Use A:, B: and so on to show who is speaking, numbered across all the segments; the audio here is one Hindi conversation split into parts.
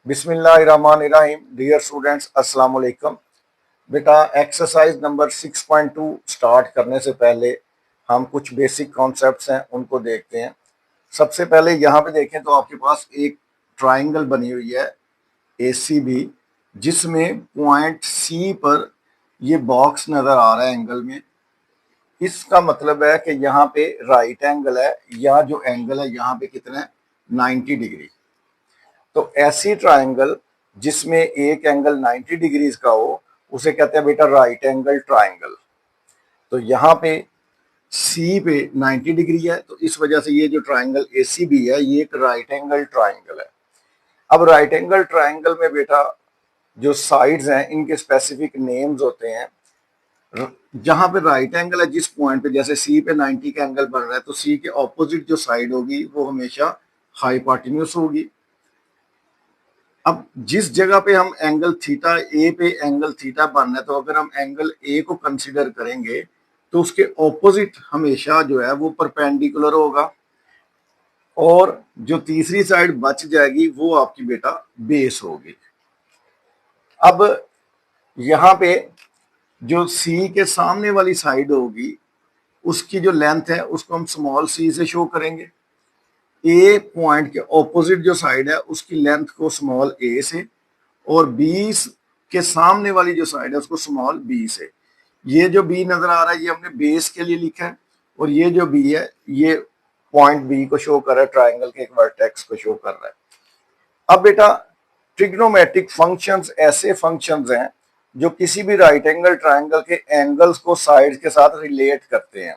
A: बिस्मिल्लाहिर्रहमानिर्रहीम। डियर स्टूडेंट्स, अस्सलाम वालेकुम। बेटा, एक्सरसाइज नंबर 6.2 स्टार्ट करने से पहले हम कुछ बेसिक कॉन्सेप्ट्स हैं उनको देखते हैं। सबसे पहले यहाँ पे देखें तो आपके पास एक ट्राइंगल बनी हुई है ACB, जिसमें पॉइंट C पर ये बॉक्स नज़र आ रहा है एंगल में। इसका मतलब है कि यहाँ पे राइट एंगल है, या जो एंगल है यहाँ पे कितना है, 90 डिग्री। तो ऐसी ट्राइंगल जिसमें एक एंगल 90 डिग्रीज का हो उसे कहते हैं बेटा राइट एंगल ट्राइंगल। तो यहाँ पे सी पे 90 डिग्री है, तो इस वजह से ये जो ट्राइंगल ACB है ये एक राइट एंगल ट्राइंगल है। अब राइट एंगल ट्राइंगल में बेटा जो साइड्स हैं इनके स्पेसिफिक नेम्स होते हैं। जहां पे राइट एंगल है, जिस पॉइंट पे, जैसे सी पे 90 का एंगल बन रहा है, तो सी के ऑपोजिट जो साइड होगी वो हमेशा हाइपोटेन्यूज होगी। अब जिस जगह पे हम एंगल थीटा ए पे एंगल थीटा बनना है, तो अगर हम एंगल ए को कंसीडर करेंगे तो उसके ऑपोजिट हमेशा जो है वो परपेंडिकुलर होगा, और जो तीसरी साइड बच जाएगी वो आपकी बेटा बेस होगी। अब यहाँ पे जो सी के सामने वाली साइड होगी उसकी जो लेंथ है उसको हम स्मॉल सी से शो करेंगे। ए पॉइंट के ऑपोजिट जो साइड है उसकी लेंथ को स्मॉल ए से, और बी के सामने वाली जो साइड है उसको स्मॉल बी से। ये जो बी नजर आ रहा है ये हमने बेस के लिए लिखा है, और ये जो बी है ये पॉइंट बी को शो कर रहा है, ट्राइंगल के एक वर्टेक्स को शो कर रहा है। अब बेटा ट्रिग्नोमेट्रिक फंक्शंस ऐसे फंक्शंस हैं जो किसी भी राइट एंगल ट्राइंगल के एंगल्स को साइड्स के साथ रिलेट करते हैं,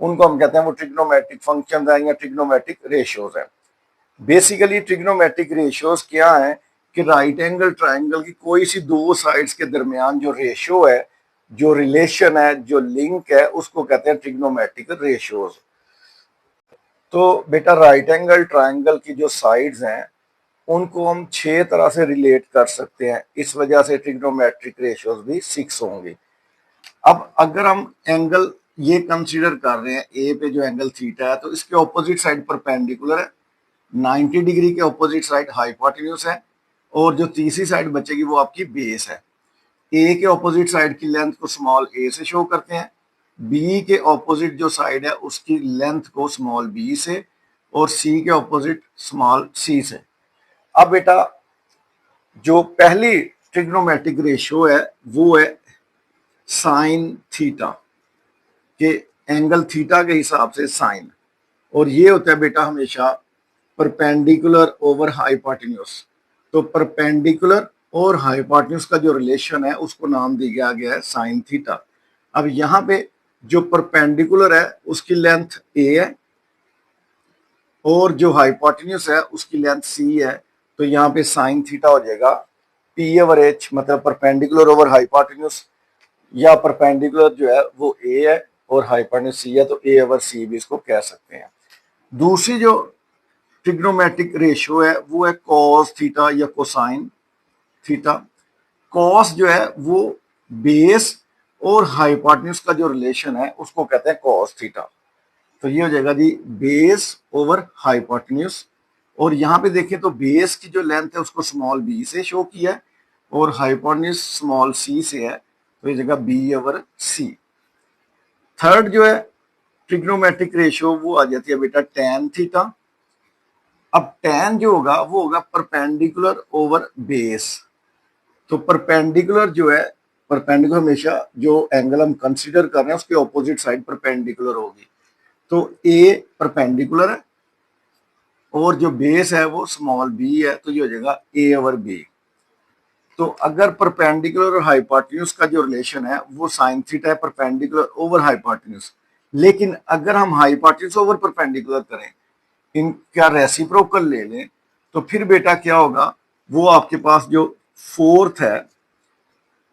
A: उनको हम कहते हैं वो ट्रिग्नोमेट्रिक फंक्शंस हैं या ट्रिग्नोमेट्रिक रेशियोज हैं। बेसिकली ट्रिग्नोमेट्रिक रेशियोज क्या है कि राइट एंगल ट्राइंगल की कोई सी दो साइड्स के दरमियान जो रेशियो है, जो रिलेशन है, जो लिंक है, उसको कहते हैं ट्रिग्नोमेट्रिक रेशियोज। तो बेटा राइट एंगल ट्राइंगल की जो साइड्स हैं उनको हम 6 तरह से रिलेट कर सकते हैं, इस वजह से ट्रिग्नोमेट्रिक रेशियोज भी 6 होंगे। अब अगर हम एंगल ये कंसीडर कर रहे हैं ए पे जो एंगल थीटा है, तो इसके ऑपोजिट साइड परपेंडिकुलर है, 90 डिग्री के ऑपोजिट साइड हाइपोटेन्यूज है, और जो तीसरी साइड बचेगी वो आपकी बेस है। ए के ऑपोजिट साइड की लेंथ को स्मॉल ए से शो करते हैं, बी के ऑपोजिट जो साइड है उसकी लेंथ को स्मॉल बी से, और सी के ऑपोजिट स्मॉल सी से। अब बेटा जो पहली ट्रिग्नोमेट्रिक रेशियो है वो है साइन थीटा, के एंगल थीटा के हिसाब से साइन, और ये होता है बेटा हमेशा परपेंडिकुलर ओवर हाइपोटेन्यूज। तो परपेंडिकुलर और हाइपोटेन्यूज का जो रिलेशन है उसको नाम दिया गया है साइन थीटा। अब यहाँ पे जो परपेंडिकुलर है उसकी लेंथ ए है, और जो हाइपोटेन्यूज है उसकी लेंथ सी है, तो यहाँ पे साइन थीटा हो जाएगा पी ओवर एच, मतलब परपेंडिकुलर ओवर हाइपोटेन्यूज, या परपेंडिकुलर जो है वो ए है और हाइपोटेन्यूज सी है, तो ए ओवर सी भी इसको कह सकते हैं। दूसरी जो ट्रिग्नोमेट्रिक रेशियो है वो है कॉस थीटा या कोसाइन थीटा। कॉस जो है वो बेस और हाइपोटेन्यूज का जो रिलेशन है उसको कहते हैं कॉस थीटा। तो ये हो जाएगा जी बेस ओवर हाइपोटेन्यूज, और यहाँ पे देखें तो बेस की जो लेंथ है उसको स्मॉल बी से शो किया है, और हाइपोटेन्यूज स्मॉल सी से है, तो ये जगह बी ओवर सी। थर्ड जो है ट्रिग्नोमेट्रिक रेशियो वो आ जाती है बेटा टैन थीटा। अब टैन जो होगा वो होगा परपेंडिकुलर ओवर बेस। तो परपेंडिकुलर जो है, परपेंडिकुलर हमेशा जो एंगल हम कंसीडर कर रहे हैं उसके ऑपोजिट साइड परपेंडिकुलर होगी। तो ए परपेंडिकुलर है और जो बेस है वो स्मॉल बी है, तो ये हो जाएगा ए ओवर बी। तो अगर परपेंडिकुलर और हाइपोटेन्यूज का जो रिलेशन है वो साइन थीटा है, परपेंडिकुलर ओवर हाइपोटेन्यूज। लेकिन अगर हम हाइपोटेन्यूज ओवर परपेंडिकुलर करें, इनका रेसिप्रोकल ले लें, तो फिर बेटा क्या होगा, वो आपके पास जो फोर्थ है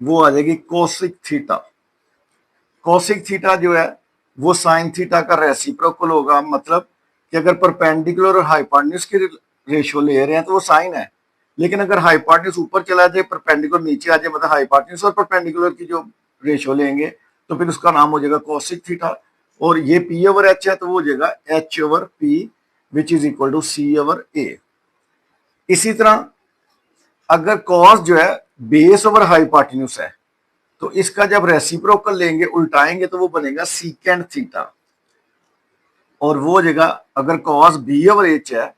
A: वो आ जाएगी कोसिक थीटा। कोसिक थीटा जो है वो साइन थीटा का रेसिप्रोकल होगा, मतलब कि अगर परपेंडिकुलर और हाइपोटेन्यूज की रेशियो ले रहे हैं तो वो साइन है, लेकिन अगर हाइपोटेन्यूज ऊपर चला जाए परपेंडिकुलर नीचे आ जाए, मतलब हाइपोटेन्यूज और परपेंडिकुलर की जो रेशियो लेंगे तो फिर उसका नाम हो जाएगा कोसिक थीटा। और ये पी ओवर एच है तो वो हो जाएगा H over P which is equal to C over A. इसी तरह अगर कॉस जो है बेस ओवर हाइपोटेन्यूज है तो इसका जब रेसिप्रोकल लेंगे उल्टाएंगे तो वो बनेगा सीकेंड थीटा, और वो हो जाएगा अगर कॉस बी ओवर एच है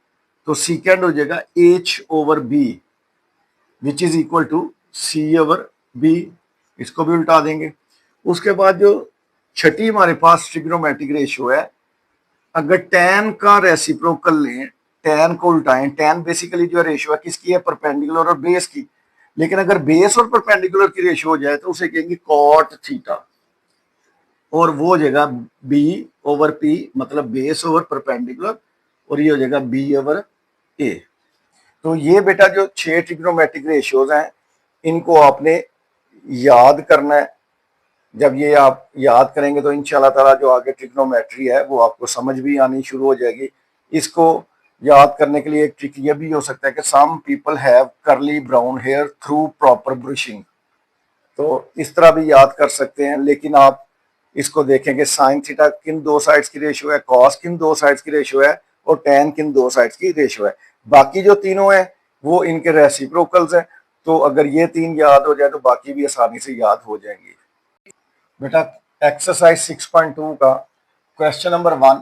A: तो सीकेंड हो जाएगा H over B which is equal to C over B, इसको भी उल्टा देंगे। उसके बाद जो छठी हमारे पास ट्रिग्नोमेट्रिक रेशियो है, अगर tan का रेसिप्रोकल लें, tan को उल्टाएं, tan बेसिकली जो रेशियो है किसकी है, परपेंडिकुलर और बेस की, लेकिन अगर बेस और परपेंडिकुलर की रेशियो हो जाए तो उसे कहेंगे कॉट थीटा, और वो हो जाएगा बी ओवर पी, मतलब बेस ओवर परपेंडिकुलर, और ये हो जाएगा बी ओवर ए। तो ये बेटा जो 6 ट्रिग्नोमेट्रिक रेशियोज हैं इनको आपने याद करना है। जब ये आप याद करेंगे तो इंशाल्लाह ताला जो आगे ट्रिग्नोमेट्री है वो आपको समझ भी आनी शुरू हो जाएगी। इसको याद करने के लिए एक ट्रिक ये भी हो सकता है कि some people have curly brown hair through proper brushing, तो इस तरह भी याद कर सकते हैं। लेकिन आप इसको देखेंगे साइन थीटा किन दो साइड्स की रेशियो है, कॉस किन दो साइड्स की रेशियो है, और टैन किन दो साइड्स की रेशियो है। बाकी जो तीनों है वो इनके रेसिप्रोकल्स हैं, तो अगर ये तीन याद हो जाए तो बाकी भी आसानी से याद हो जाएंगी। बेटा एक्सरसाइज 6.2 का question number 1,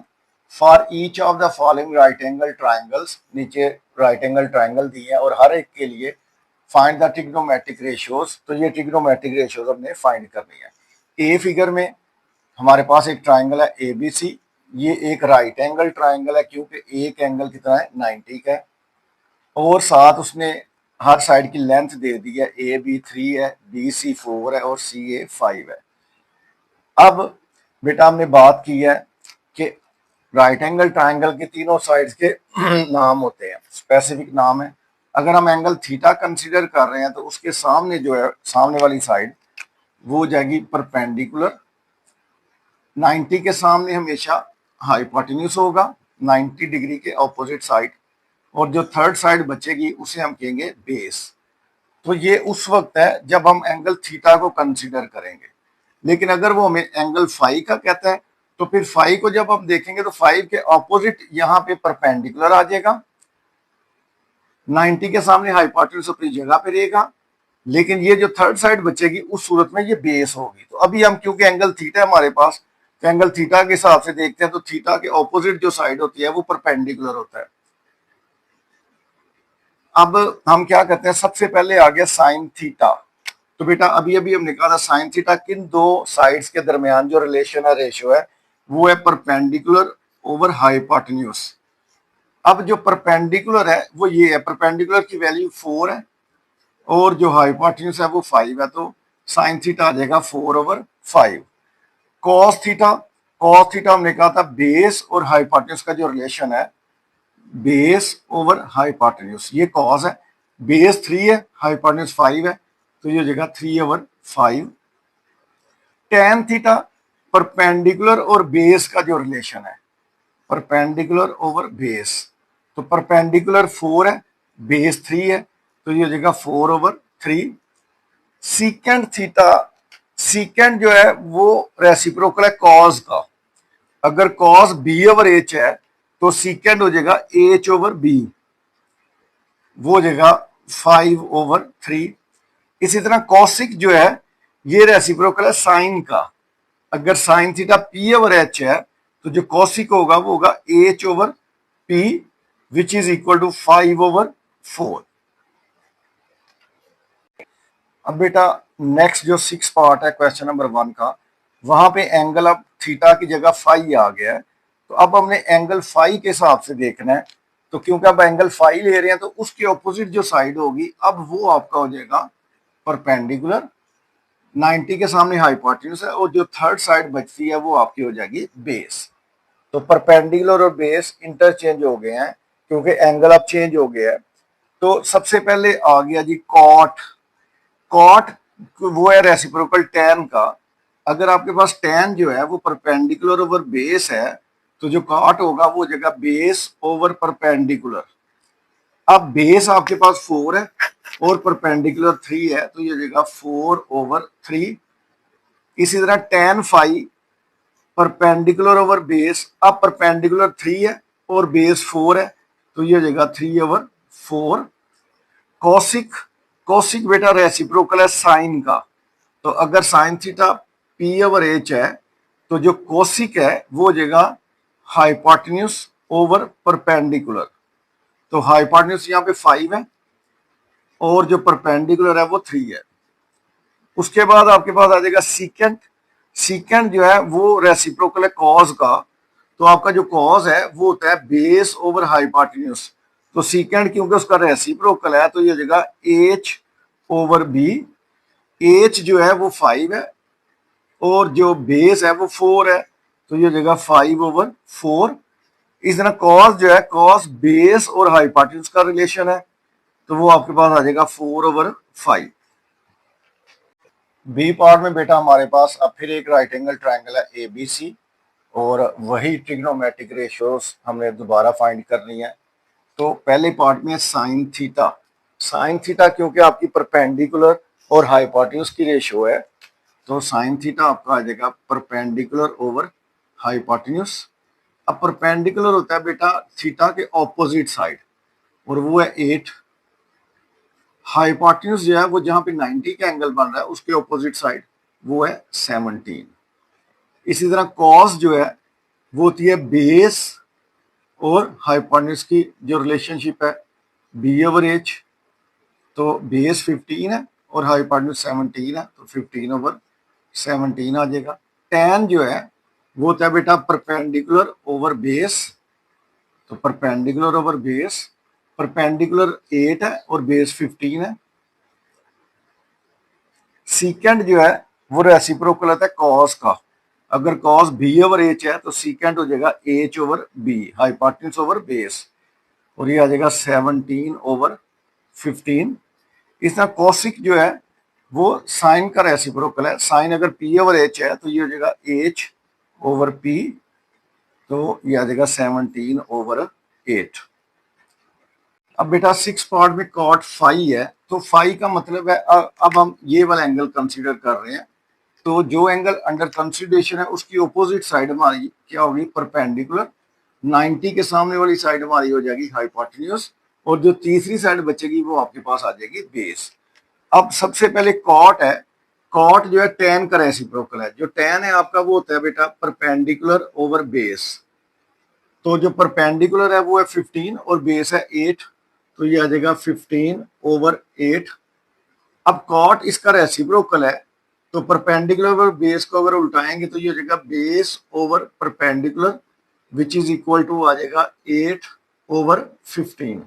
A: for each of the following right angle triangles, नीचे राइट एंगल ट्राइंगल दिए हैं और हर एक के लिए फाइंड द ट्रिग्नोमेट्रिक रेशियोज, तो ये ट्रिग्नोमेट्रिक रेशियोज हमने फाइंड करनी है। ए फिगर में हमारे पास एक ट्राइंगल है ए बी सी, ये एक राइट एंगल ट्राइंगल है क्योंकि एक एंगल कितना है 90 का है, और साथ उसने हर साइड की लेंथ दे दी है, ए बी 3 है, बी सी 4 है और सी ए 5 है। अब बेटा हमने बात की है कि राइट एंगल ट्राइंगल के तीनों साइड्स के नाम होते हैं, स्पेसिफिक नाम है। अगर हम एंगल थीटा कंसीडर कर रहे हैं तो उसके सामने जो है, सामने वाली साइड वो हो जाएगी परपेंडिकुलर, 90 के सामने हमेशा हाइपोटेन्यूज होगा 90 डिग्री के ऑपोजिट साइड, और जो थर्ड साइड बचेगी उसे हम कहेंगे बेस। तो ये उस वक्त है जब हम एंगल थीटा को कंसीडर करेंगे। लेकिन अगर वो हमें एंगल फाई का कहता है तो फिर फाई को जब हम देखेंगे तो 5 के ऑपोजिट यहाँ पे परपेंडिकुलर आ जाएगा, 90 के सामने हाइपोटेन्यूज अपनी जगह पे रहेगा, लेकिन ये जो थर्ड साइड बचेगी उस सूरत में ये बेस होगी। तो अभी हम क्योंकि एंगल थीटा हमारे पास, तो एंगल थीटा के हिसाब से देखते हैं तो थीटा के ऑपोजिट जो साइड होती है वो परपेंडिकुलर होता है। अब हम क्या करते हैं, सबसे पहले आ गया साइन थीटा। तो बेटा अभी अभी हमने कहा था साइन थीटा किन दो साइड्स के दरमियान जो रिलेशन है, रेशियो है, वो है परपेंडिकुलर ओवर हाइपोटेन्यूज। अब जो परपेंडिकुलर है वो ये है, परपेंडिकुलर की वैल्यू 4 है और जो हाइपोटेन्यूज है वो 5 है, तो साइन थीटा आ जाएगा 4/5। कॉस थीटा, कॉस थीटा हमने कहा था बेस और हाइपोटेन्यूज का जो रिलेशन है, बेस ओवर हाइपोटेन्यूज, ये कॉस है, बेस 3 है, हाइपोटेन्यूज 5 है, तो ये जगह 3/5। टैन थीटा परपेंडिकुलर और बेस का जो रिलेशन है, परपेंडिकुलर ओवर बेस, तो परपेंडिकुलर 4 है, बेस 3 है, तो ये जगह 4/3। सीकेंड थीटा, सीकेंड जो है वो रेसिप्रोकल है कॉस का, अगर कॉस b/h है तो सीकेंड हो जाएगा h/b, वो हो जाएगा 5/3। इसी तरह कॉसिक जो है ये रेसिप्रोकल है साइन का, अगर साइन थीटा p/h है तो जो कॉसिक होगा वो होगा h/p which is equal to 5/4। अब बेटा नेक्स्ट जो 6 पार्ट है क्वेश्चन नंबर 1 का, वहां पे एंगल अब थीटा की जगह फाई आ गया है, तो अब हमने एंगल फाई के हिसाब से देखना है। तो क्योंकि अब एंगल फाई ले रहे हैं तो उसके ऑपोजिट जो साइड होगी अब वो आपका हो जाएगा परपेंडिकुलर, 90 के सामने हाइपोटेन्यूज है, और जो थर्ड साइड बचती है वो आपकी हो जाएगी बेस। तो परपेंडिकुलर और बेस इंटरचेंज हो गए हैं क्योंकि एंगल अब चेंज हो गया है। तो सबसे पहले आ गया जी कॉट। कॉट वो है रेसिप्रोकल टैन का, अगर आपके पास टैन जो है वो परपेंडिकुलर ओवर बेस है तो जो कॉट होगा वो जगह बेस ओवर परपेंडिकुलर। अब बेस आपके पास 4 है और परपेंडिकुलर 3 है, तो ये जगह 4/3। इसी तरह tan phi perpendicular over base, अब परपेंडिकुलर 3 है और बेस 4 है, तो ये जगह 3/4। कॉसिक कोसिक बेटा रेसिप्रोकल है साइन का, तो अगर sine theta P over H है तो जो कोसिक है वो हो जाएगा हाइपोटेन्यूज ओवर परपेंडिकुलर। तो हाइपोटेन्यूज यहाँ पे 5 है और जो परपेंडिकुलर है वो 3 है। उसके बाद आपके पास आ जाएगा सीकेंट। सीकेंट जो है वो रेसिप्रोकल है कॉज का, तो आपका जो कॉज है वो होता है बेस ओवर हाइपोटेन्यूज। तो सीकेंट क्योंकि उसका रेसिप्रोकल है तो ये हो जाएगा एच ओवर बी। एच जो है वो 5 है और जो बेस है वो 4 है, तो ये हो जाएगा 5/4। इस तरह कॉस जो है कॉस बेस और हाइपोटेन्यूज का रिलेशन है, तो वो आपके पास आ जाएगा 4/5। बी पार्ट में बेटा हमारे पास अब फिर एक राइट एंगल ट्राइंगल है एबीसी और वही ट्रिग्नोमेट्रिक रेशियोज हमने दोबारा फाइंड करनी है। तो पहले पार्ट में साइन थीटा। साइन थीटा क्योंकि आपकी परपेंडिकुलर और हाइपोटेन्यूज की रेशियो है, तो साइन थीटा आपका आ जाएगा परपेंडिकुलर ओवर हाइपोटेन्यूज। अब परपेंडिकुलर होता है बेटा थीटा के ऑपोजिट साइड और वो है 8। हाइपोटेन्यूज जो है वो जहां पे 90 का एंगल बन रहा है उसके ऑपोजिट साइड वो है 17। इसी तरह कॉस जो है वो होती है बेस और हाइपोटेन्यूज की जो रिलेशनशिप है बी ओवर एच। तो बेस 15 है और हाइपोटेन्यूज 17 है, तो 15/17 आ जाएगा। tan जो है वो होता है बेटा परपेंडिकुलर ओवर बेस, तो परपेंडिकुलर ओवर बेस, परपेंडिकुलर 8 है और बेस 15 है। सीकेंट जो है वो रेसिप्रोकल होता है कॉस का। अगर कॉस बी ओवर एच है तो सीकेंट हो जाएगा H over B, hypotenuse over base, और ये आ जाएगा 17/15। इस तरह कोसिक जो है वो साइन का रेसिप्रोकल है। साइन अगर पी ओवर एच है तो ये हो जाएगा एच ओवर पी, तो ये आ जाएगा 17/8। अब बेटा 6 पार्ट में कॉट फाई है, तो फाई का मतलब है अब हम ये वाला एंगल कंसीडर कर रहे हैं, तो जो एंगल अंडर कंसिडरेशन है उसकी ऑपोजिट साइड हमारी क्या होगी परपेंडिकुलर। 90 के सामने वाली साइड हमारी हो जाएगी हाइपोटेन्यूज और जो तीसरी साइड बचेगी वो आपके पास आ जाएगी बेस। अब सबसे पहले कॉट है, कॉट जो है tan का रेसिप्रोकल है। जो tan है आपका वो होता है बेटा परपेंडिकुलर ओवर बेस, तो जो परपेंडिकुलर है वो है 15 और बेस है 8, तो ये आ जाएगा 15/8। अब कॉट इसका रेसिप्रोकल है, तो परपेंडिकुलर ओवर बेस को अगर उल्टाएंगे तो ये हो जाएगा base over perpendicular which is equal to आ जाएगा 8/15।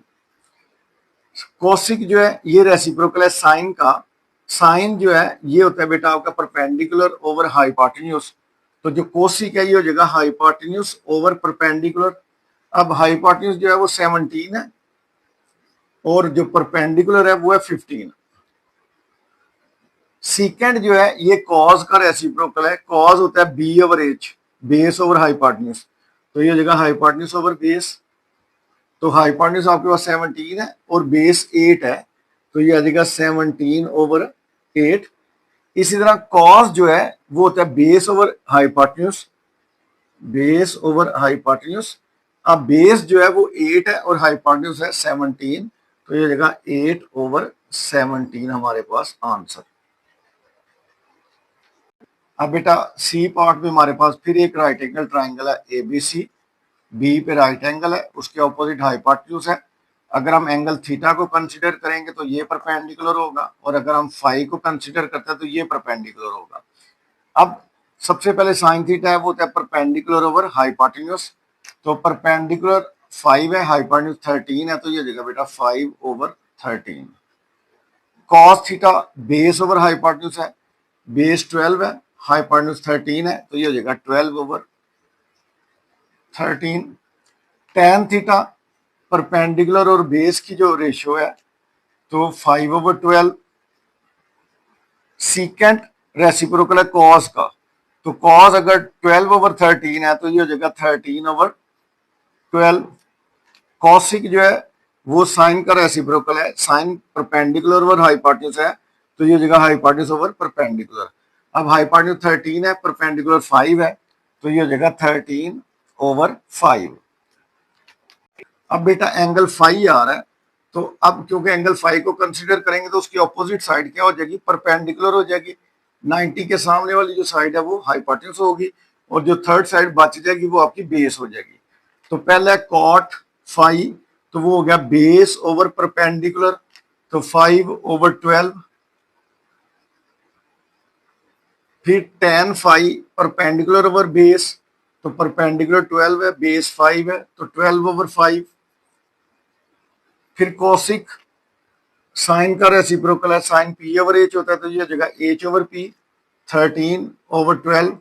A: कोसिक जो है ये रेसिप्रोकल है साइन का। साइन जो है ये होता है बेटा आपका परपेंडिकुलर ओवर हाइपोटेन्यूज, तो जो कोसिक है ये हो जाएगा हाइपोटेन्यूज ओवर परपेंडिकुलर। अब हाइपोटेन्यूज जो है वो 17 है और जो परपेंडिकुलर है वो है 15। सीकेंड जो है ये कॉज का रेसिप्रोकल है। कॉज होता है B over H, base over hypotenuse, तो ये हो जाएगा हाइपोटेन्यूज ओवर बेस। तो हाइपोटेन्यूज आपके पास 17 है और बेस 8 है, तो ये आ जाएगा 17/8। इसी तरह कॉस जो है वो होता है base over hypotenuse, base over hypotenuse. अब बेस जो है वो 8 है और हाइपोटेन्यूज है 17, तो ये जगह 8/17 हमारे पास आंसर। अब बेटा सी पार्ट में हमारे पास फिर एक राइट एंगल ट्राइंगल है एबीसी। बी पे राइट एंगल है, उसके ऑपोजिट हाइपोटेन्यूज है। अगर हम एंगल थीटा को कंसीडर करेंगे तो ये परपेंडिकुलर होगा और अगर हम फाई को कंसीडर करते हैं तो ये परपेंडिकुलर होगा। अब सबसे पहले साइन थीटा है वो होता है परपेंडिकुलर ओवर हाइपोटेन्यूज, तो परपेंडिकुलर 5 है, हाइपोटेन्यूज 13 है, तो ये जगह बेटा 5/13। Cos theta base over hypotenuse है, बेस 12 है, हाइपोटेन्यूज 13 है, तो ये हो जाएगा 12/13। tan थीटा परपेंडिकुलर और बेस की जो रेशियो है तो 5/12। सीकेंट रेसिप्रोकल है कॉस का, तो कॉस अगर 12/13 है तो ये हो जाएगा 13/12। कॉसिक जो है वो साइन का रेसिप्रोकल है। साइन परपेंडिकुलर ओवर हाइपोटेन्यूज है, तो ये हो जाएगा हाइपोटेन्यूज ओवर परपेंडिकुलर। अब हाइपोटेन्यूज 13 है, परपेंडिकुलर 5 है, तो ये हो जाएगा 13/5। अब बेटा एंगल फाई आ रहा है, तो अब क्योंकि एंगल फाई को कंसीडर करेंगे तो उसकी ऑपोजिट साइड क्या हो जाएगी, परपेंडिकुलर हो जाएगी। 90 के सामने वाली जो साइड है वो हाइपोटेन्यूज होगी और जो थर्ड साइड बच जाएगी वो आपकी बेस हो जाएगी। तो पहला कॉट फाई, तो वो हो गया बेस ओवर परपेंडिकुलर, तो 5/12। फिर tan phi perpendicular over base, तो परपेंडिकुलर 12 है, बेस 5 है, तो 12/5। फिर कोसिक साइन का रेसिप्रोकल है, साइन पी ओवर एच होता है, तो ये जगह एच ओवर पी, 13/12।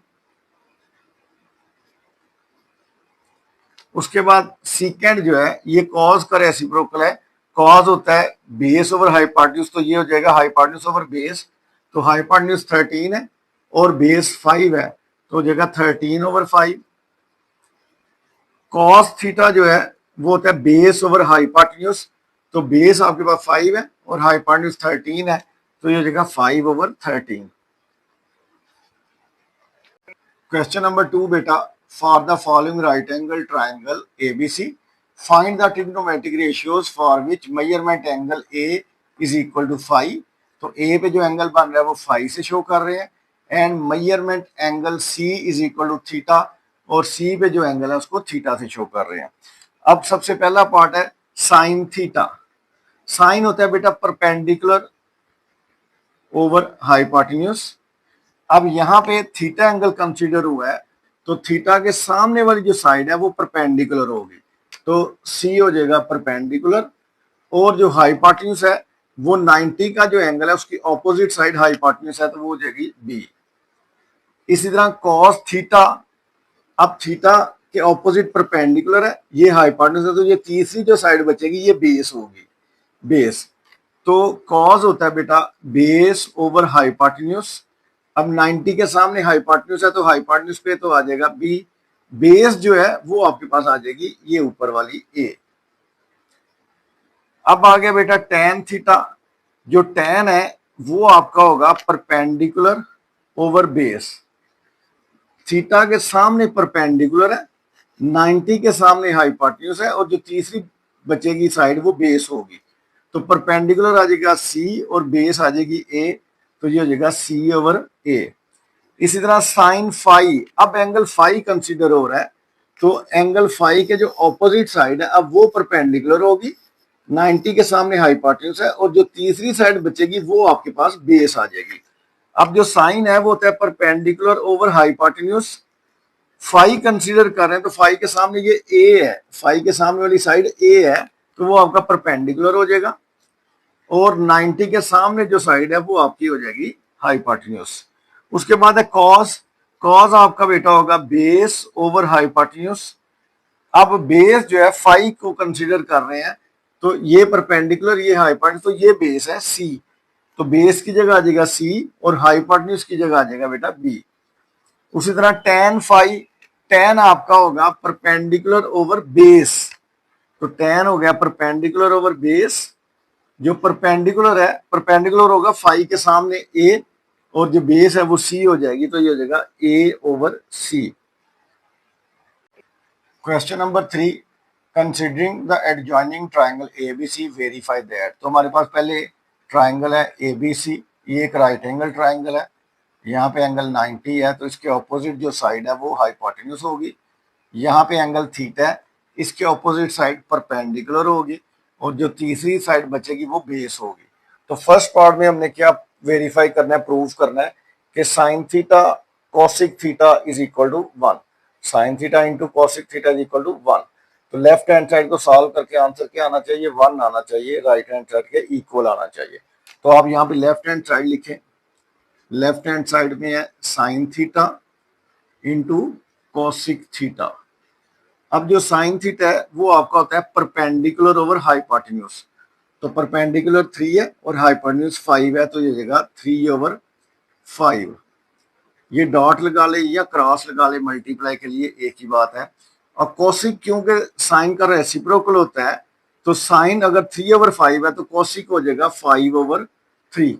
A: उसके बाद सीकेंड जो है ये कॉज का रेसिप्रोकल है, कॉज होता है बेस ओवर हाइपोटेन्यूज, तो ये हो जाएगा हाइपोटेन्यूज ओवर बेस, तो हाइपोटेन्यूज 13 है और बेस 5 है, तो हो जाएगा 13/5। कॉस थीटा जो है वो होता है बेस ओवर हाइपोटेन्यूज, तो बेस आपके पास 5 है और हाइपोटेन्यूज 13 है, तो ये हो जाएगा 5/13। क्वेश्चन नंबर 2 बेटा, for the following right angle triangle ABC find the trigonometric ratios for which measurement angle A is equal to 5। तो A पे जो एंगल बन रहा है वो 5 से शो कर रहे हैं, and measurement angle C is equal to theta, और C पे जो एंगल है उसको थीटा से शो कर रहे हैं। अब सबसे पहला पार्ट है साइन थीटा। साइन होता है बेटा परपेंडिकुलर ओवर हाइपोटेन्यूज। अब यहाँ पे थीटा एंगल कंसीडर हुआ है, तो थीटा के सामने वाली जो साइड है वो परपेंडिकुलर होगी, तो सी हो जाएगा परपेंडिकुलर, और जो हाइपोटेन्यूज है वो 90 का जो एंगल है उसकी ऑपोजिट साइड हाइपोटेन्यूज है, तो वो हो जाएगी बी। इसी तरह कॉस थीटा, अब थीटा के ऑपोजिट परपेंडिकुलर है, ये हाइपोटेन्यूज है, तो ये तीसरी जो साइड बचेगी ये बेस होगी, बेस। तो कॉस होता है बेटा बेस ओवर हाइपोटेन्यूज। अब 90 के सामने हाइपोटेन्यूज है, तो हाइपोटेन्यूज पे तो आ जाएगा बी, बेस जो है वो आपके पास आ जाएगी ये ऊपर वाली ए। अब आ गया बेटा tan थीटा, जो tan है वो आपका होगा परपेंडिकुलर ओवर बेस। थीटा के सामने परपेंडिकुलर है, 90 के सामने हाइपोटेन्यूज है, और जो तीसरी बचेगी साइड वो बेस होगी, तो परपेंडिकुलर आ जाएगा सी और बेस आ जाएगी ए, तो ये हो जाएगा C/A। इसी तरह साइन फाई, अब एंगल फाई कंसीडर हो रहा है, तो एंगल फाई के जो ऑपोजिट साइड है अब वो परपेंडिकुलर होगी, 90 के सामने हाइपोटेन्यूज है, और जो तीसरी साइड बचेगी वो आपके पास बेस आ जाएगी। अब जो साइन है वो होता है perpendicular over hypotenuse. Phi consider कर रहे हैं, तो फाई के सामने ये ए है, फाई के सामने वाली साइड ए है, तो वो आपका परपेंडिकुलर हो जाएगा, और 90 के सामने जो साइड है वो आपकी हो जाएगी हाइपोटेन्यूज। उसके बाद है कॉस, कॉस आपका बेटा होगा बेस ओवर हाइपोटेन्यूज। अब बेस जो है फाई को कंसीडर कर रहे हैं, तो ये परपेंडिकुलर ये हाइपोटेन्यूज, तो ये बेस है सी, तो बेस की जगह आ जाएगा सी और हाइपोटेन्यूज की जगह आ जाएगा बेटा बी। उसी तरह tan फाई, tan आपका होगा परपेंडिकुलर ओवर बेस, तो tan हो गया परपेंडिकुलर ओवर बेस, जो परपेंडिकुलर है परपेंडिकुलर होगा फाई के सामने ए, और जो बेस है वो सी हो जाएगी, तो ये हो जाएगा A/C। Question number 3, considering the adjoining triangle ABC verify that. तो हमारे पास पहले ट्राइंगल है ABC, ये एक राइट एंगल ट्राइंगल है, यहाँ पे एंगल 90 है, तो इसके ऑपोजिट जो साइड है वो हाइपोटेन्यूज होगी। यहाँ पे एंगल थीटा है, इसके ऑपोजिट साइड परपेंडिकुलर होगी, और जो तीसरी साइड बचेगी वो बेस होगी। तो फर्स्ट पार्ट में हमने क्या वेरीफाई करना है, प्रूव करना है कि sine theta cosec theta is equal to 1, sine theta into cosec theta is equal to 1। तो लेफ्ट हैंड साइड को सॉल्व करके आंसर क्या आना चाहिए, 1 आना चाहिए, राइट हैंड साइड के इक्वल आना चाहिए। तो आप यहाँ पे लेफ्ट हैंड साइड लिखें, लेफ्ट हैंड साइड में है sine theta into cosec theta. अब जो साइन थीटा है वो आपका होता है परपेंडिकुलर ओवर हाइपोटेन्यूज, तो परपेंडिकुलर 3 है और हाइपोटेन्यूज 5 है, तो ये जगह 3/5। ये डॉट लगा ले या क्रॉस लगा ले, मल्टीप्लाई के लिए एक ही बात है। और कोसिक क्योंकि साइन का रेसिप्रोकल होता है, तो साइन अगर 3/5 है तो कोसिक हो जाएगा 5/3,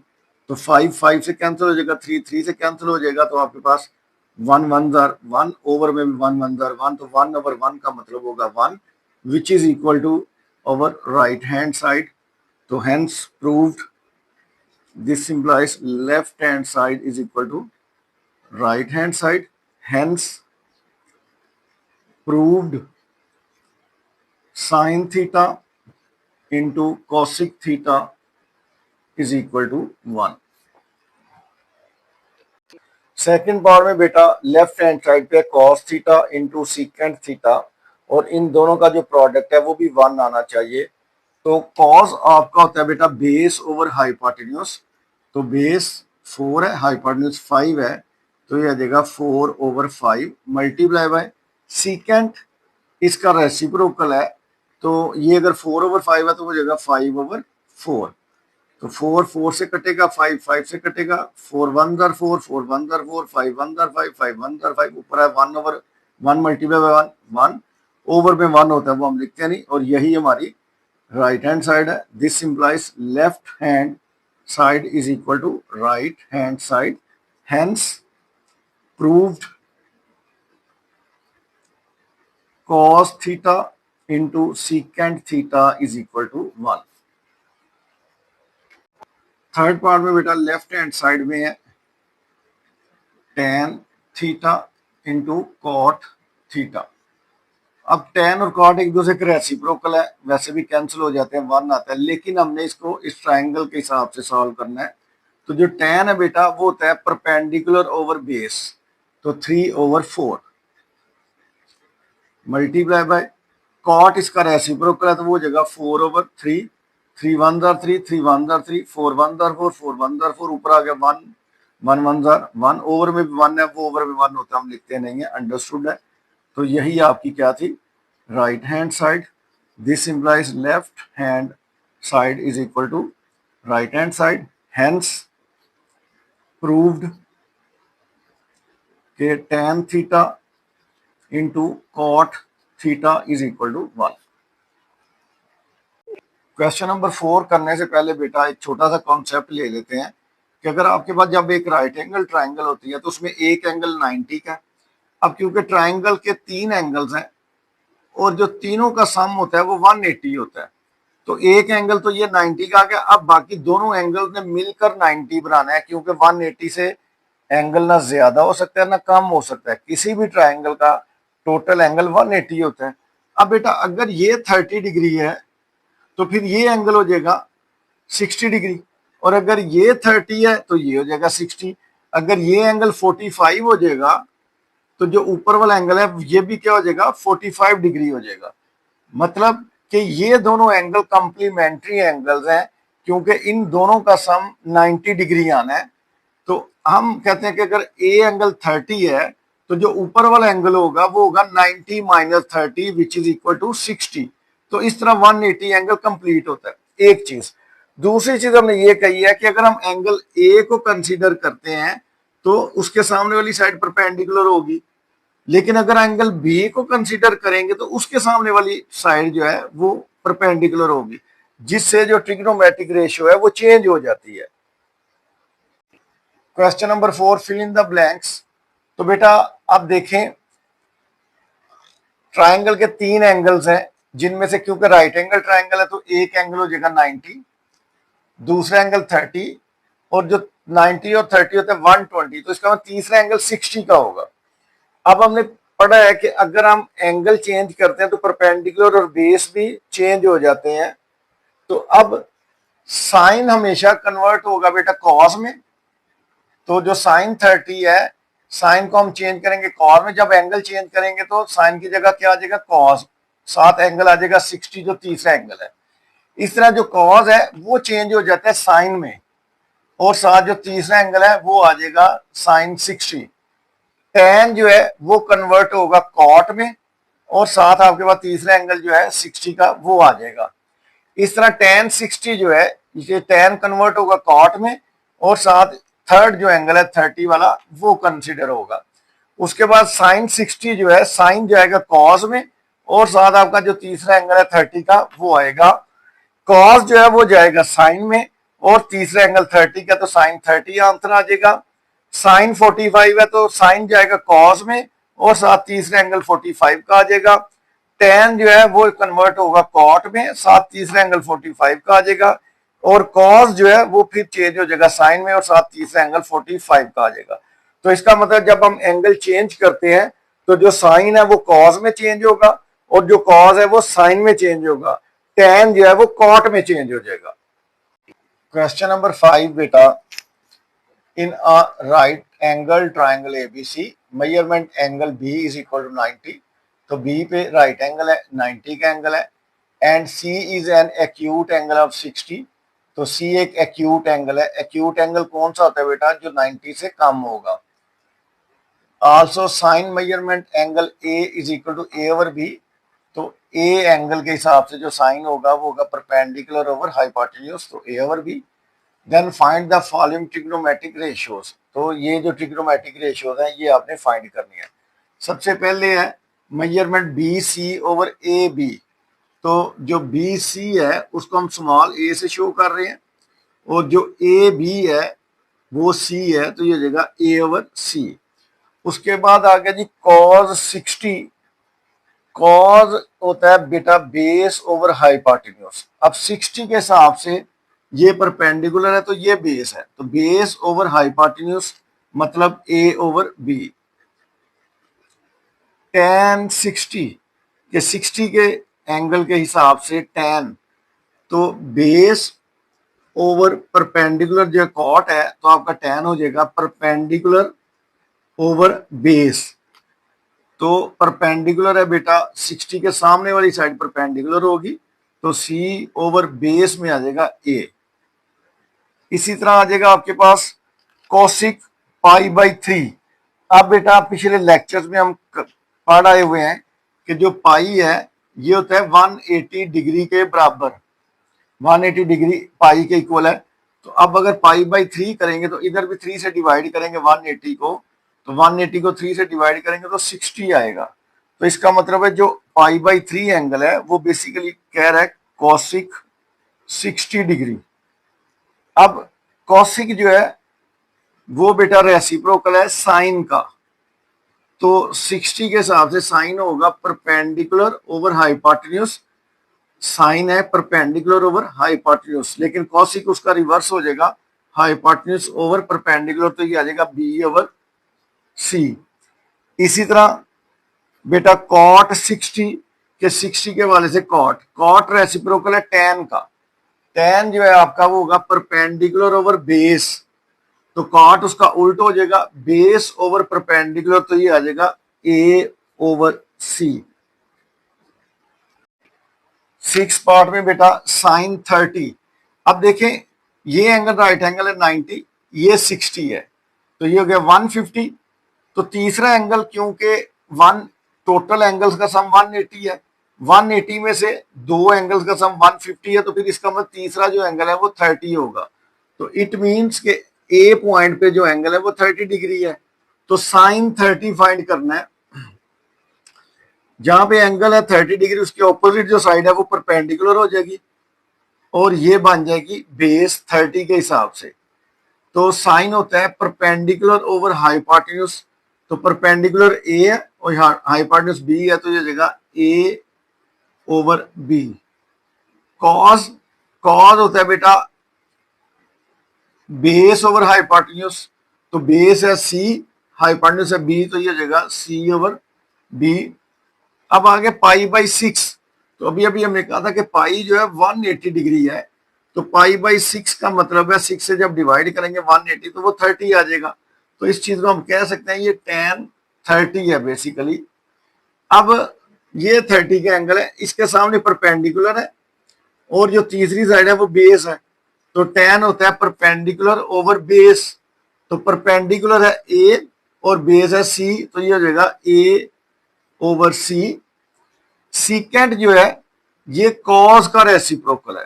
A: तो 5 से कैंसिल हो जाएगा, 3 से कैंसिल हो जाएगा, तो आपके पास 1 1 1 ओवर में भी 1 1 1, तो 1/1 का मतलब होगा 1, which is equal to our right hand side, तो hence proved, this implies left hand side is equal to right hand side, hence proved sin theta into cosec theta is equal to 1। Second part में बेटा लेफ्ट हैंड साइड पे cos theta into secant theta और इन दोनों का जो प्रोडक्ट है वो भी 1 आना चाहिए। तो कॉस आपका होता है बेटा बेस ओवर हाइपोटेन्यूज, तो बेस 4 है, हाइपोटेन्यूज 5 है, तो ये आ जाएगा 4 ओवर 5 मल्टीप्लाई बाय सीकेंट, इसका रेसिप्रोकल है, तो ये अगर 4 ओवर 5 है तो हो जाएगा 5 ओवर 4। तो 4 4 से कटेगा, 5 5 से कटेगा, 4 1 दर 4, 4 1 दर 4, 5 1 दर 5, 5 1 दर 5, ऊपर है 1 ओवर 1 मल्टीप्लाई बाय 1, 1 ओवर में 1 होता है वो हम लिखते हैं नहीं, और यही हमारी राइट हैंड साइड है। This implies left hand side is equal to right hand side, hence proved cos theta into secant theta is equal to 1। Third part में बेटा लेफ्ट हैंड साइड में है tan theta into cot theta. अब tan और cot एक दूसरे के रेसिप्रोकल है, वैसे भी कैंसिल हो जाते हैं, 1 आता है, लेकिन हमने इसको इस ट्राइंगल के हिसाब से सॉल्व करना है। तो जो tan है बेटा वो होता है परपेंडिकुलर ओवर बेस, तो 3 ओवर 4 मल्टीप्लाई बाय cot इसका रेसिप्रोकल है, तो वो जगह 4 ओवर 3, 3 1 दर 3, 3 1 दर 3, 4 1 दर 4, 4 1 दर 4, ऊपर आ गया 1 1 1 दर 1, ओवर में भी 1 है, वो ओवर में 1 होता है, हम लिखते नहीं है, अंडरस्टूड है। तो यही आपकी क्या थी right hand side. This implies left hand side is equal to right hand side, hence proved के tan theta into cot theta is equal to 1। Question number 4 करने से पहले बेटा एक छोटा सा कॉन्सेप्ट ले लेते हैं कि अगर आपके पास जब एक राइट एंगल ट्राइंगल होती है तो उसमें एक एंगल 90 का, अब क्योंकि ट्राइंगल के 3 एंगल्स हैं और जो तीनों का सम होता है वो 180 होता है, तो एक एंगल तो ये 90 का आ गया, अब बाकी दोनों एंगल ने मिलकर 90 बनाना है, क्योंकि 180 से एंगल ना ज्यादा हो सकता है ना कम हो सकता है, किसी भी ट्राइंगल का टोटल एंगल 180 होता है। अब बेटा अगर ये 30 डिग्री है तो फिर ये एंगल हो जाएगा 60 डिग्री, और अगर ये 30 है तो ये हो जाएगा 60, अगर ये एंगल 45 हो जाएगा तो जो ऊपर वाला एंगल है ये भी क्या हो जाएगा 45 डिग्री हो जाएगा। मतलब कि ये दोनों एंगल कंप्लीमेंट्री एंगल्स हैं, क्योंकि इन दोनों का सम 90 डिग्री आना है। तो हम कहते हैं कि अगर ए एंगल 30 है तो जो ऊपर वाला एंगल होगा वो होगा 90 minus 30 which is equal to 60। तो इस तरह 180 एंगल कंप्लीट होता है। एक चीज, दूसरी चीज हमने ये कही है कि अगर हम एंगल ए को कंसीडर करते हैं तो उसके सामने वाली साइड परपेंडिकुलर होगी, लेकिन अगर एंगल बी को कंसीडर करेंगे तो उसके सामने वाली साइड जो है वो परपेंडिकुलर होगी, जिससे जो ट्रिग्नोमेट्रिक रेशियो है वो चेंज हो जाती है। Question number 4 fill in the blanks. तो बेटा अब देखें ट्राइंगल के 3 एंगल्स हैं, जिनमें से क्योंकि राइट एंगल ट्राइंगल है तो एक एंगल हो जाएगा 90, दूसरा एंगल 30, और जो 90 और 30 होता है 120, तो इसका मतलब तीसरा एंगल 60 का होगा। अब हमने पढ़ा है कि अगर हम एंगल चेंज करते हैं तो परपेंडिकुलर और बेस भी चेंज हो जाते हैं। तो अब साइन हमेशा कन्वर्ट होगा बेटा कॉस में, तो जो साइन 30 है साइन को हम चेंज करेंगे कॉस में, जब एंगल चेंज करेंगे तो साइन की जगह क्या आ जाएगा कॉस, साथ एंगल आ जाएगा 60 जो तीसरा एंगल है। इस तरह जो कॉस है वो चेंज हो जाता है साइन में, और साथ जो तीसरा एंगल है वो आ जाएगा साइन 60। tan जो है वो कन्वर्ट होगा कॉट में, और साथ आपके पास तीसरा एंगल जो है 60 का वो आ जाएगा। इस तरह tan 60 जो है ये tan कन्वर्ट होगा कॉट में, और साथ थर्ड जो एंगल है 30 वाला वो कंसिडर होगा। उसके बाद साइन 60 जो है साइन जाएगा कॉस में, और साथ आपका जो तीसरा एंगल है 30 का वो आएगा, कॉस जो है वो जाएगा साइन में, और तीसरा एंगल 30 का तो साइन 30 आंसर आ जाएगा। साइन 45 है तो साइन जाएगा कॉस में, और साथ तीसरा एंगल 45 का आ जाएगा। tan जो है वो कन्वर्ट होगा कॉट में, साथ तीसरा एंगल 45 का आ जाएगा। और कॉस जो है वो फिर चेंज हो जाएगा साइन में, और साथ तीसरा एंगल 45 का आ जाएगा। तो इसका मतलब जब हम एंगल चेंज करते हैं तो जो साइन है वो कॉस में चेंज होगा और जो कॉस है वो साइन में चेंज होगा, टैन जो है वो कॉट में चेंज हो जाएगा। क्वेश्चन नंबर 5 बेटा, in a right angle triangle ABC measurement angle B is equal to 90। तो बी पे राइट एंगल है, 90 का एंगल है, and C is an acute angle of 60। तो सी एक एक्यूट एंगल है। एक्यूट एंगल कौन सा होता है बेटा? जो 90 से कम होगा। Also sine measurement angle A is equal to A over B. तो ए एंगल के हिसाब से जो साइन होगा वो होगा परपेंडिकुलर ओवर हाइपोटेन्यूज, तो A over B. Then find the following trigonometric ratios. तो ये जो ट्रिग्नोमेट्रिक रेशियोज हैं ये आपने फाइंड करनी है। सबसे पहले है measurement B C over A B. तो जो बी सी है उसको हम स्मॉल ए से शो कर रहे हैं, और जो ए बी है वो सी है, तो ये हो जाएगा ए ओवर सी। उसके बाद आ गया जी कॉज 60। कॉज होता है बेटा बेस ओवर हाइपोटेन्यूज। अब 60 के हिसाब से ये परपेंडिकुलर है तो ये बेस है, तो बेस ओवर हाइपोटेन्यूज मतलब ए ओवर बी। tan 60 के 60 के एंगल के हिसाब से tan, तो बेस ओवर परपेंडिकुलर जो कॉट है तो आपका tan हो जाएगा परपेंडिकुलर ओवर बेस। तो परपेंडिकुलर है बेटा 60 के सामने वाली साइड परपेंडिकुलर होगी, तो C ओवर बेस में आ जाएगा A। इसी तरह आ जाएगा आपके पास कोसिक पाई बाई 3। अब बेटा पिछले लेक्चर्स में हम पढ़ आए हुए हैं कि जो पाई है ये होता है 180 डिग्री के बराबर, 180 डिग्री पाई के इक्वल है। तो अब अगर पाई बाई 3 करेंगे तो इधर भी 3 से डिवाइड करेंगे 180 को, तो 180 को 3 से डिवाइड करेंगे तो 60 आएगा। तो इसका मतलब है जो पाई बाई 3 एंगल है वो बेसिकली कह रहा है कॉसिक 60 डिग्री। अब कॉसिक जो है वो बेटा रेसिप्रोकल है साइन का, तो 60 के हिसाब से साइन होगा परपेंडिकुलर ओवर हाइपोटेन्यूज। साइन है परपेंडिकुलर ओवर हाइपोटेन्यूज, लेकिन कॉसिक उसका रिवर्स हो जाएगा हाइपोटेन्यूज ओवर परपेंडिकुलर, तो ये आ जाएगा बी ओवर सी। इसी तरह बेटा कॉट 60 के 60 के वाले से कॉट रेसिप्रोकल है टैन का। टैन जो है आपका वो होगा परपेंडिकुलर ओवर बेस, तो कॉट उसका उल्ट हो जाएगा बेस ओवर परपेंडिकुलर, तो ये आ जाएगा ए ओवर सी। 6 पार्ट में बेटा साइन 30। अब देखें ये एंगल राइट एंगल है 90, ये 60 है, तो ये हो गया 150। तो तीसरा एंगल क्योंकि वन टोटल एंगल्स का सम 180 है, 180 में से दो एंगल्स का सम 150 है, तो फिर इसका मतलब तीसरा जो एंगल है वो 30 होगा। तो इट मींस के ए पॉइंट पे जो एंगल है वो 30 डिग्री है। तो साइन 30 फाइंड करना है। जहां पे एंगल है 30 डिग्री उसके ऑपोजिट जो साइड है वो परपेंडिकुलर हो जाएगी और ये बन जाएगी बेस 30 के हिसाब से। तो साइन होता है परपेंडिकुलर ओवर हाइपोटेन्यूज, तो परपेंडिकुलर ए है और हाइपोटेन्यूज बी है, तो ये जगह ए ओवर बी। कॉस कॉस होता है बेटा बेस ओवर हाइपोटेन्यूज, तो बेस है सी, हाइपोटेन्यूज है बी, तो ये जगह सी ओवर बी। अब आगे पाई बाई 6। तो अभी अभी हमने कहा था कि पाई जो है 180 डिग्री है, तो पाई बाई 6 का मतलब है 6 से जब डिवाइड करेंगे 180 तो वो 30 आ जाएगा। तो इस चीज को हम कह सकते हैं ये tan 30 है बेसिकली। अब ये 30 का एंगल है, इसके सामने परपेंडिकुलर है और जो तीसरी साइड है वो बेस है, तो tan होता है परपेंडिकुलर ओवर बेस। तो परपेंडिकुलर है a और बेस है c, तो ये हो जाएगा a ओवर सी। सीकेंट जो है ये कॉस का रेसिप्रोकल है।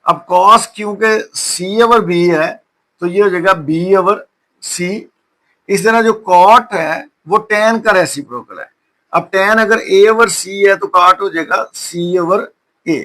A: अब कॉस क्योंकि सी ओवर बी है तो ये हो जाएगा बी ओवर सी। इस तरह जो कॉट है वो टैन का रेसिप्रोकल है। अब टैन अगर ए ओवर सी है तो कॉट हो जाएगा सी ओवर ए।